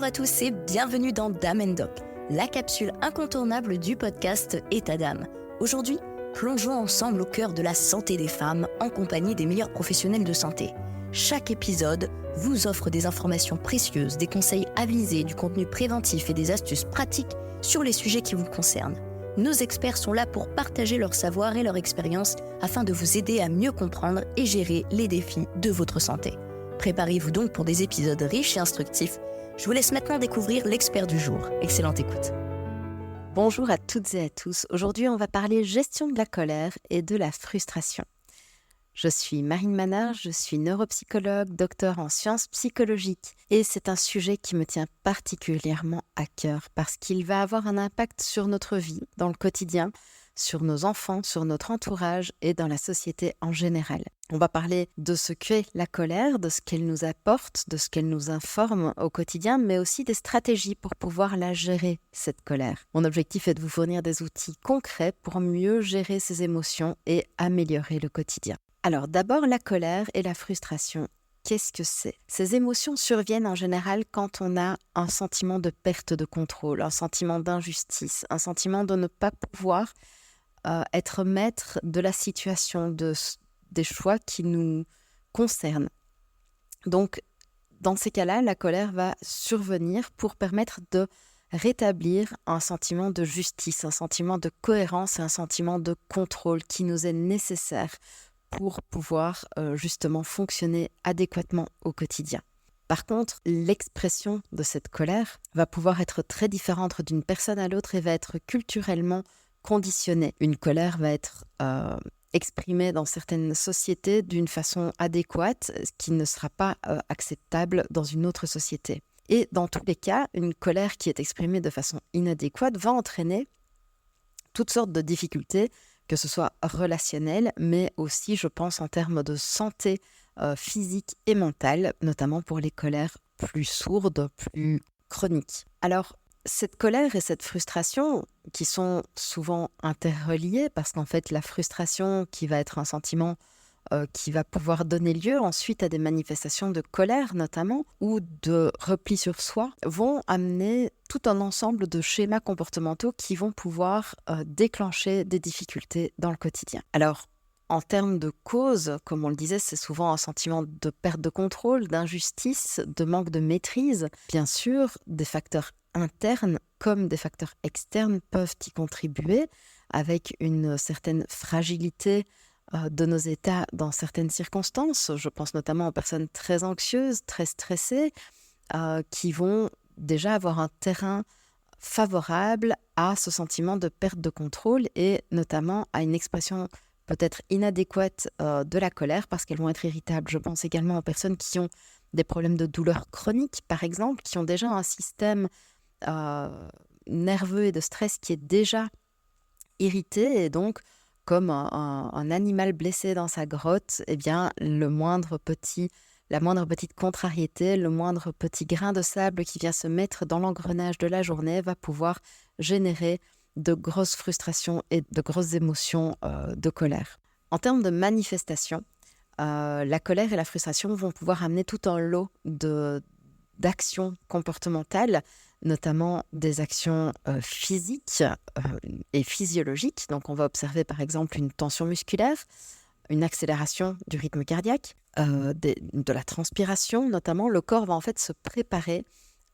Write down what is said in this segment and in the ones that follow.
Bonjour à tous et bienvenue dans Dame & Doc, la capsule incontournable du podcast État d'âme. Aujourd'hui, plongeons ensemble au cœur de la santé des femmes en compagnie des meilleurs professionnels de santé. Chaque épisode vous offre des informations précieuses, des conseils avisés, du contenu préventif et des astuces pratiques sur les sujets qui vous concernent. Nos experts sont là pour partager leur savoir et leur expérience afin de vous aider à mieux comprendre et gérer les défis de votre santé. Préparez-vous donc pour des épisodes riches et instructifs. Je vous laisse maintenant découvrir l'expert du jour. Excellente écoute. Bonjour à toutes et à tous. Aujourd'hui, on va parler gestion de la colère et de la frustration. Je suis Marine Manard, je suis neuropsychologue, docteur en sciences psychologiques et c'est un sujet qui me tient particulièrement à cœur parce qu'il va avoir un impact sur notre vie, dans le quotidien, sur nos enfants, sur notre entourage et dans la société en général. On va parler de ce qu'est la colère, de ce qu'elle nous apporte, de ce qu'elle nous informe au quotidien, mais aussi des stratégies pour pouvoir la gérer, cette colère. Mon objectif est de vous fournir des outils concrets pour mieux gérer ces émotions et améliorer le quotidien. Alors d'abord, la colère et la frustration. Qu'est-ce que c'est ? Ces émotions surviennent en général quand on a un sentiment de perte de contrôle, un sentiment d'injustice, un sentiment de ne pas pouvoir être maître de la situation, des choix qui nous concernent. Donc, dans ces cas-là, la colère va survenir pour permettre de rétablir un sentiment de justice, un sentiment de cohérence et un sentiment de contrôle qui nous est nécessaire pour pouvoir justement fonctionner adéquatement au quotidien. Par contre, l'expression de cette colère va pouvoir être très différente d'une personne à l'autre et va être culturellement conditionnée. Une colère va être exprimée dans certaines sociétés d'une façon adéquate, ce qui ne sera pas acceptable dans une autre société. Et dans tous les cas, une colère qui est exprimée de façon inadéquate va entraîner toutes sortes de difficultés, que ce soit relationnelles, mais aussi, je pense, en termes de santé physique et mentale, notamment pour les colères plus sourdes, plus chroniques. Alors, cette colère et cette frustration, qui sont souvent interreliées, parce qu'en fait, la frustration qui va être un sentiment qui va pouvoir donner lieu ensuite à des manifestations de colère notamment, ou de repli sur soi, vont amener tout un ensemble de schémas comportementaux qui vont pouvoir déclencher des difficultés dans le quotidien. Alors, en termes de cause, comme on le disait, c'est souvent un sentiment de perte de contrôle, d'injustice, de manque de maîtrise. Bien sûr, des facteurs internes comme des facteurs externes peuvent y contribuer avec une certaine fragilité de nos états dans certaines circonstances. Je pense notamment aux personnes très anxieuses, très stressées, qui vont déjà avoir un terrain favorable à ce sentiment de perte de contrôle et notamment à une expression peut-être inadéquate de la colère parce qu'elles vont être irritables. Je pense également aux personnes qui ont des problèmes de douleur chronique, par exemple, qui ont déjà un système nerveux et de stress qui est déjà irrité et donc comme un animal blessé dans sa grotte, eh bien, la moindre petite contrariété, le moindre petit grain de sable qui vient se mettre dans l'engrenage de la journée va pouvoir générer de grosses frustrations et de grosses émotions de colère. En termes de manifestation, la colère et la frustration vont pouvoir amener tout un lot d'actions comportementales, notamment des actions physiques et physiologiques. Donc, on va observer par exemple une tension musculaire, une accélération du rythme cardiaque, de la transpiration notamment. Le corps va en fait se préparer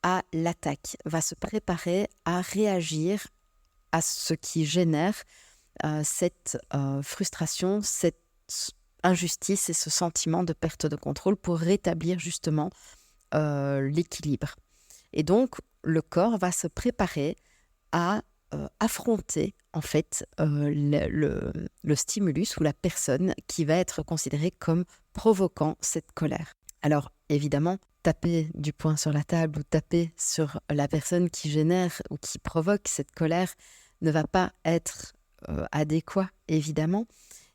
à l'attaque, va se préparer à réagir à ce qui génère cette frustration, cette injustice et ce sentiment de perte de contrôle pour rétablir justement l'équilibre. Et donc, le corps va se préparer à affronter en fait le stimulus ou la personne qui va être considérée comme provoquant cette colère. Alors, évidemment, taper du poing sur la table ou taper sur la personne qui génère ou qui provoque cette colère ne va pas être adéquat, évidemment.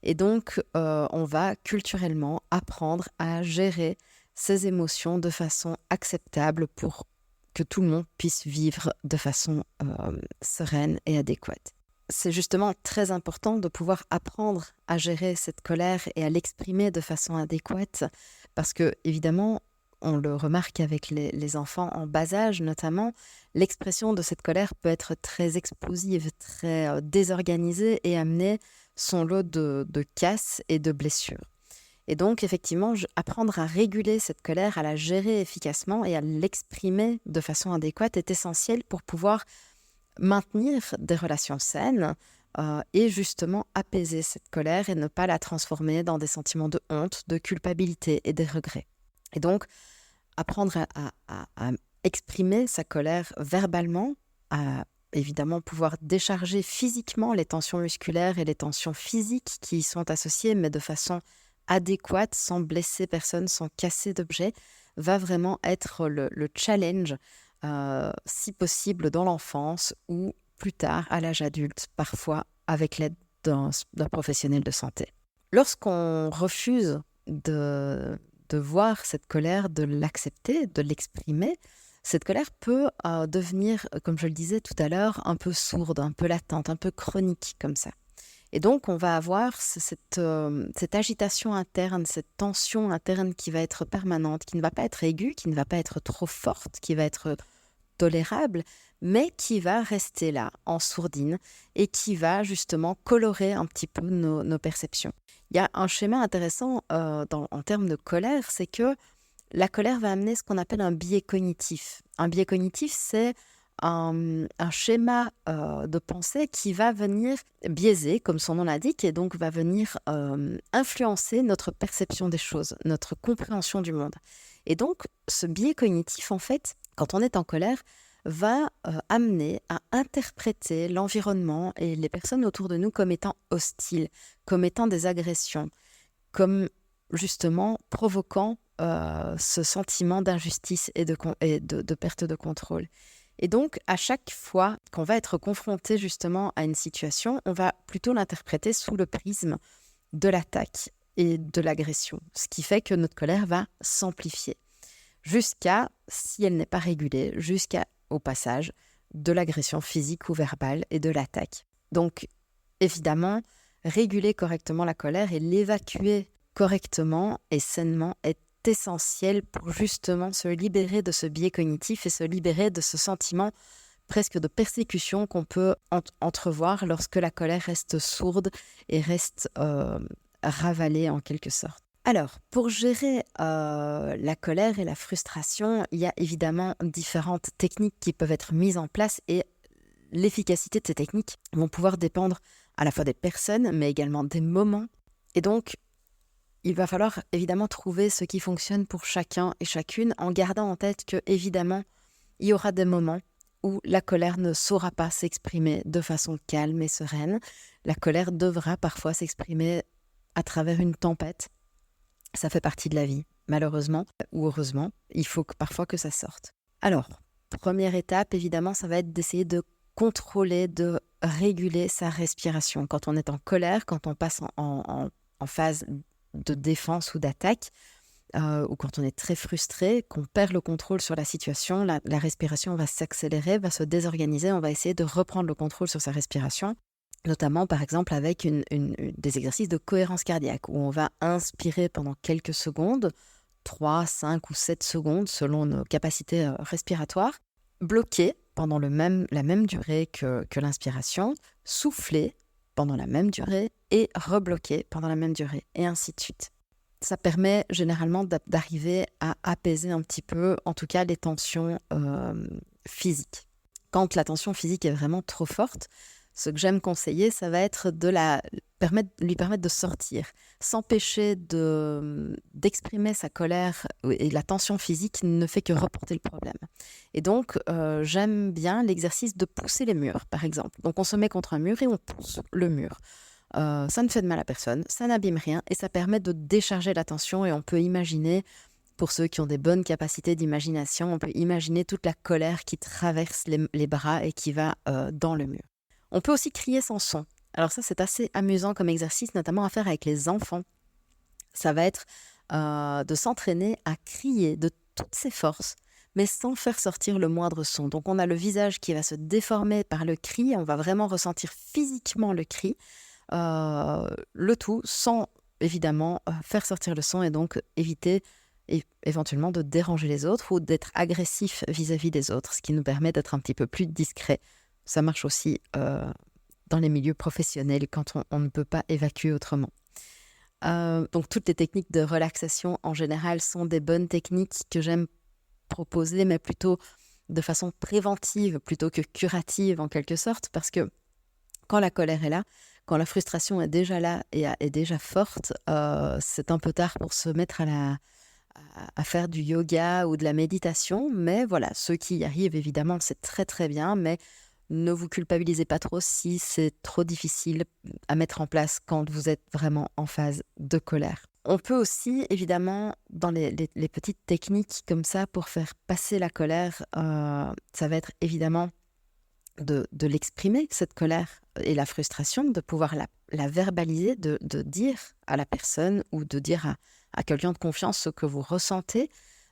Et donc, on va culturellement apprendre à gérer ces émotions de façon acceptable pour que tout le monde puisse vivre de façon sereine et adéquate. C'est justement très important de pouvoir apprendre à gérer cette colère et à l'exprimer de façon adéquate parce que, évidemment, on le remarque avec les enfants en bas âge notamment, l'expression de cette colère peut être très explosive, très désorganisée et amener son lot de casses et de blessures. Et donc, effectivement, apprendre à réguler cette colère, à la gérer efficacement et à l'exprimer de façon adéquate est essentiel pour pouvoir maintenir des relations saines et justement apaiser cette colère et ne pas la transformer dans des sentiments de honte, de culpabilité et des regrets. Et donc, apprendre à exprimer sa colère verbalement, à évidemment pouvoir décharger physiquement les tensions musculaires et les tensions physiques qui y sont associées, mais de façon adéquate, sans blesser personne, sans casser d'objets, va vraiment être le challenge, si possible dans l'enfance ou plus tard à l'âge adulte, parfois avec l'aide d'un professionnel de santé. Lorsqu'on refuse de voir cette colère, de l'accepter, de l'exprimer, cette colère peut devenir, comme je le disais tout à l'heure, un peu sourde, un peu latente, un peu chronique comme ça. Et donc, on va avoir cette agitation interne, cette tension interne qui va être permanente, qui ne va pas être aiguë, qui ne va pas être trop forte, qui va être tolérable, mais qui va rester là, en sourdine, et qui va justement colorer un petit peu nos perceptions. Il y a un schéma intéressant en termes de colère, c'est que la colère va amener ce qu'on appelle un biais cognitif. Un biais cognitif, c'est un schéma de pensée qui va venir biaiser, comme son nom l'indique, et donc va venir influencer notre perception des choses, notre compréhension du monde. Et donc, ce biais cognitif, en fait, quand on est en colère, va amener à interpréter l'environnement et les personnes autour de nous comme étant hostiles, comme étant des agressions, comme justement provoquant ce sentiment d'injustice et de perte de contrôle. Et donc, à chaque fois qu'on va être confronté justement à une situation, on va plutôt l'interpréter sous le prisme de l'attaque et de l'agression, ce qui fait que notre colère va s'amplifier jusqu'à, si elle n'est pas régulée, jusqu'au passage de l'agression physique ou verbale et de l'attaque. Donc, évidemment, réguler correctement la colère et l'évacuer correctement et sainement est essentiel pour justement se libérer de ce biais cognitif et se libérer de ce sentiment presque de persécution qu'on peut entrevoir lorsque la colère reste sourde et reste ravalée en quelque sorte. Alors, pour gérer la colère et la frustration, il y a évidemment différentes techniques qui peuvent être mises en place et l'efficacité de ces techniques vont pouvoir dépendre à la fois des personnes, mais également des moments. Et donc, il va falloir évidemment trouver ce qui fonctionne pour chacun et chacune en gardant en tête que, évidemment, il y aura des moments où la colère ne saura pas s'exprimer de façon calme et sereine. La colère devra parfois s'exprimer à travers une tempête. Ça fait partie de la vie, malheureusement ou heureusement. Il faut parfois que ça sorte. Alors, première étape, évidemment, ça va être d'essayer de contrôler, de réguler sa respiration. Quand on est en colère, quand on passe en phase de défense ou d'attaque, ou quand on est très frustré, qu'on perd le contrôle sur la situation, la respiration va s'accélérer, va se désorganiser, on va essayer de reprendre le contrôle sur sa respiration, notamment par exemple avec des exercices de cohérence cardiaque, où on va inspirer pendant quelques secondes, 3, 5 ou 7 secondes selon nos capacités respiratoires, bloquer pendant la même durée que l'inspiration, souffler pendant la même durée et rebloquer pendant la même durée, et ainsi de suite. Ça permet généralement d'arriver à apaiser un petit peu, en tout cas, les tensions physiques. Quand la tension physique est vraiment trop forte, ce que j'aime conseiller, ça va être de lui permettre de sortir, s'empêcher d'exprimer sa colère, et la tension physique ne fait que reporter le problème. Et donc, j'aime bien l'exercice de pousser les murs, par exemple. Donc, on se met contre un mur et on pousse le mur. Ça ne fait de mal à personne, ça n'abîme rien et ça permet de décharger la tension, et on peut imaginer, pour ceux qui ont des bonnes capacités d'imagination, on peut imaginer toute la colère qui traverse les bras et qui va dans le mur. On peut aussi crier sans son. Alors ça, c'est assez amusant comme exercice, notamment à faire avec les enfants. Ça va être de s'entraîner à crier de toutes ses forces, mais sans faire sortir le moindre son. Donc on a le visage qui va se déformer par le cri, on va vraiment ressentir physiquement le cri, le tout sans évidemment faire sortir le son, et donc éviter et éventuellement de déranger les autres ou d'être agressif vis-à-vis des autres, ce qui nous permet d'être un petit peu plus discret. Ça marche aussi dans les milieux professionnels quand on ne peut pas évacuer autrement. Donc toutes les techniques de relaxation en général sont des bonnes techniques que j'aime proposer, mais plutôt de façon préventive plutôt que curative en quelque sorte, parce que quand la colère est là, quand la frustration est déjà là et est déjà forte, c'est un peu tard pour se mettre à faire du yoga ou de la méditation. Mais voilà, ceux qui y arrivent, évidemment, c'est très très bien, mais ne vous culpabilisez pas trop si c'est trop difficile à mettre en place quand vous êtes vraiment en phase de colère. On peut aussi, évidemment, dans les petites techniques comme ça pour faire passer la colère, ça va être évidemment de l'exprimer, cette colère et la frustration, de pouvoir la verbaliser, de dire à la personne ou de dire à quelqu'un de confiance ce que vous ressentez,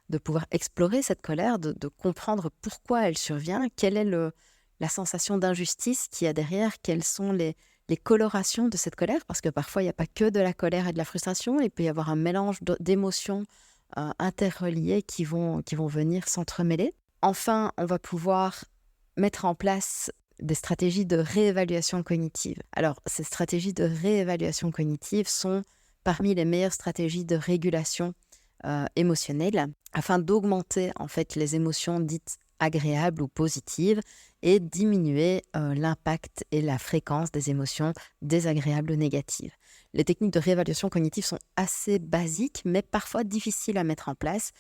de pouvoir explorer cette colère, de comprendre pourquoi elle survient, quelle est la sensation d'injustice qu'il y a derrière, quelles sont les colorations de cette colère, parce que parfois il n'y a pas que de la colère et de la frustration, il peut y avoir un mélange d'émotions interreliées qui vont venir s'entremêler. Enfin, on va pouvoir mettre en place des stratégies de réévaluation cognitive. Alors, ces stratégies de réévaluation cognitive sont parmi les meilleures stratégies de régulation émotionnelle afin d'augmenter en fait les émotions dites agréables ou positives et diminuer l'impact et la fréquence des émotions désagréables ou négatives. Les techniques de réévaluation cognitive sont assez basiques, mais parfois difficiles à mettre en place.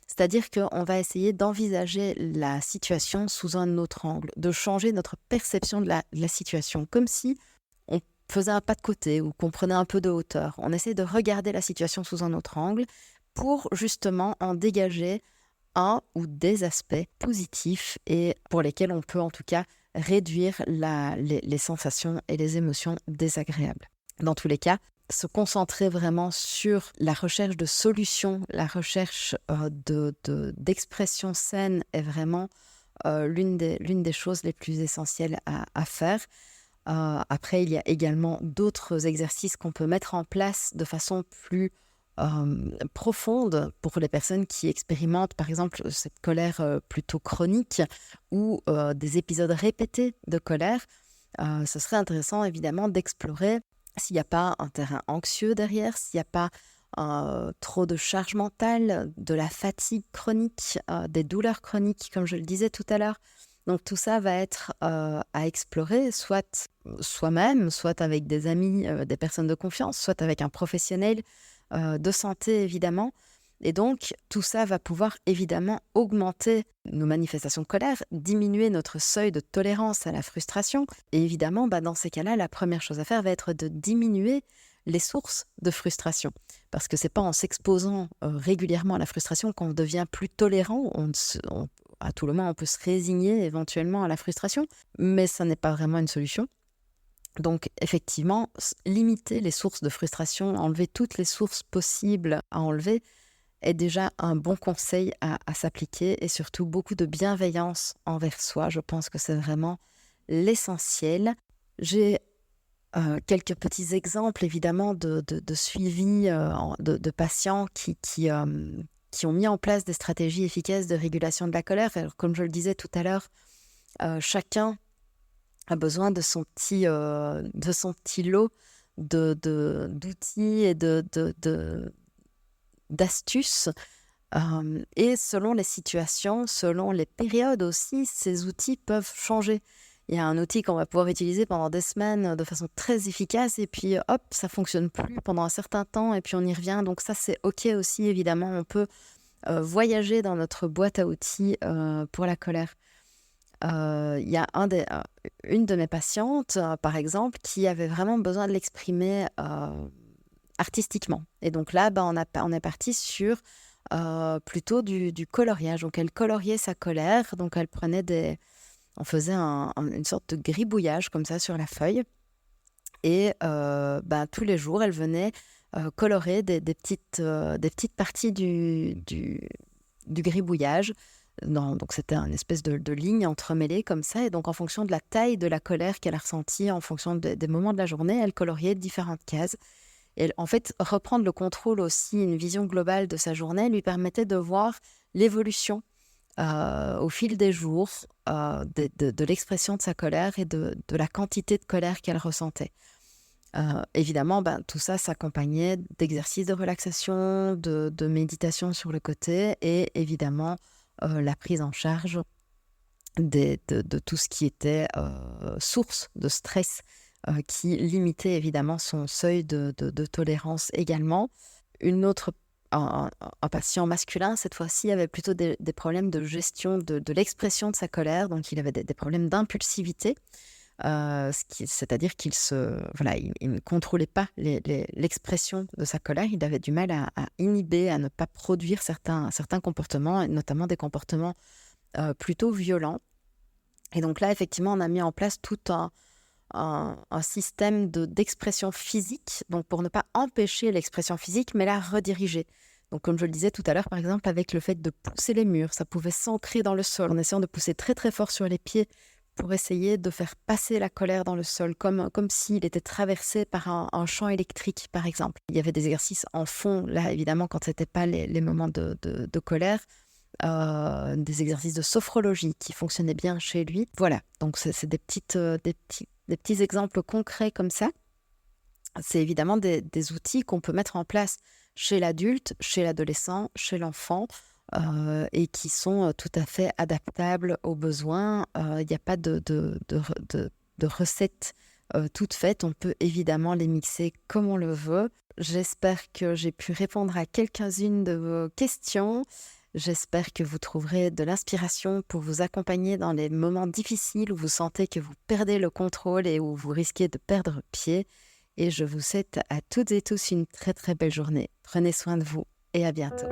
C'est-à-dire qu'on va essayer d'envisager la situation sous un autre angle, de changer notre perception de la situation, comme si on faisait un pas de côté ou qu'on prenait un peu de hauteur. On essaie de regarder la situation sous un autre angle pour justement en dégager un ou des aspects positifs et pour lesquels on peut en tout cas réduire les sensations et les émotions désagréables. Dans tous les cas, se concentrer vraiment sur la recherche de solutions, la recherche d'expressions saines est vraiment l'une des choses les plus essentielles à faire. Après, il y a également d'autres exercices qu'on peut mettre en place de façon plus profonde pour les personnes qui expérimentent, par exemple, cette colère plutôt chronique ou des épisodes répétés de colère. Ce serait intéressant, évidemment, d'explorer s'il n'y a pas un terrain anxieux derrière, s'il n'y a pas trop de charge mentale, de la fatigue chronique, des douleurs chroniques, comme je le disais tout à l'heure. Donc tout ça va être à explorer, soit soi-même, soit avec des amis, des personnes de confiance, soit avec un professionnel de santé, évidemment. Et donc, tout ça va pouvoir évidemment augmenter nos manifestations de colère, diminuer notre seuil de tolérance à la frustration. Et évidemment, dans ces cas-là, la première chose à faire va être de diminuer les sources de frustration. Parce que ce n'est pas en s'exposant régulièrement à la frustration qu'on devient plus tolérant. À tout le moins, on peut se résigner éventuellement à la frustration, mais ça n'est pas vraiment une solution. Donc effectivement, limiter les sources de frustration, enlever toutes les sources possibles à enlever, est déjà un bon conseil à s'appliquer et surtout beaucoup de bienveillance envers soi. Je pense que c'est vraiment l'essentiel. J'ai quelques petits exemples évidemment de suivi de patients qui ont mis en place des stratégies efficaces de régulation de la colère. Alors, comme je le disais tout à l'heure, chacun a besoin de son petit lot d'outils et d'astuces. Et selon les situations, selon les périodes aussi, ces outils peuvent changer. Il y a un outil qu'on va pouvoir utiliser pendant des semaines de façon très efficace et puis hop, ça ne fonctionne plus pendant un certain temps et puis on y revient. Donc ça, c'est OK aussi, évidemment. On peut voyager dans notre boîte à outils pour la colère. Il y a une de mes patientes, par exemple, qui avait vraiment besoin de l'exprimer artistiquement. Et donc là, on est parti sur plutôt du coloriage. Donc elle coloriait sa colère, donc elle prenait on faisait une sorte de gribouillage comme ça sur la feuille. Et tous les jours, elle venait colorer des petites parties du gribouillage. Donc c'était une espèce de ligne entremêlée comme ça. Et donc en fonction de la taille de la colère qu'elle a ressentie, en fonction des moments de la journée, elle coloriait différentes cases. Et en fait, reprendre le contrôle aussi, une vision globale de sa journée lui permettait de voir l'évolution au fil des jours de l'expression de sa colère et de la quantité de colère qu'elle ressentait. Évidemment, tout ça s'accompagnait d'exercices de relaxation, de méditation sur le côté et évidemment la prise en charge de tout ce qui était source de stress qui limitait évidemment son seuil de tolérance également. Un patient masculin, cette fois-ci, avait plutôt des problèmes de gestion de l'expression de sa colère, donc il avait des problèmes d'impulsivité, c'est-à-dire qu'il ne contrôlait pas l'expression de sa colère, il avait du mal à inhiber, à ne pas produire certains comportements, et notamment des comportements plutôt violents. Et donc là, effectivement, on a mis en place tout un système d'expression physique, donc pour ne pas empêcher l'expression physique, mais la rediriger. Donc comme je le disais tout à l'heure, par exemple, avec le fait de pousser les murs, ça pouvait s'ancrer dans le sol, en essayant de pousser très très fort sur les pieds pour essayer de faire passer la colère dans le sol, comme s'il était traversé par un champ électrique, par exemple. Il y avait des exercices en fond, là, évidemment, quand ce n'était pas les moments de colère, des exercices de sophrologie qui fonctionnaient bien chez lui. Voilà, donc c'est des petits exemples concrets comme ça. C'est évidemment des outils qu'on peut mettre en place chez l'adulte, chez l'adolescent, chez l'enfant, et qui sont tout à fait adaptables aux besoins. Il n'y a pas de recettes toutes faites. On peut évidemment les mixer comme on le veut. J'espère que j'ai pu répondre à quelques-unes de vos questions. J'espère que vous trouverez de l'inspiration pour vous accompagner dans les moments difficiles où vous sentez que vous perdez le contrôle et où vous risquez de perdre pied. Et je vous souhaite à toutes et tous une très très belle journée. Prenez soin de vous et à bientôt.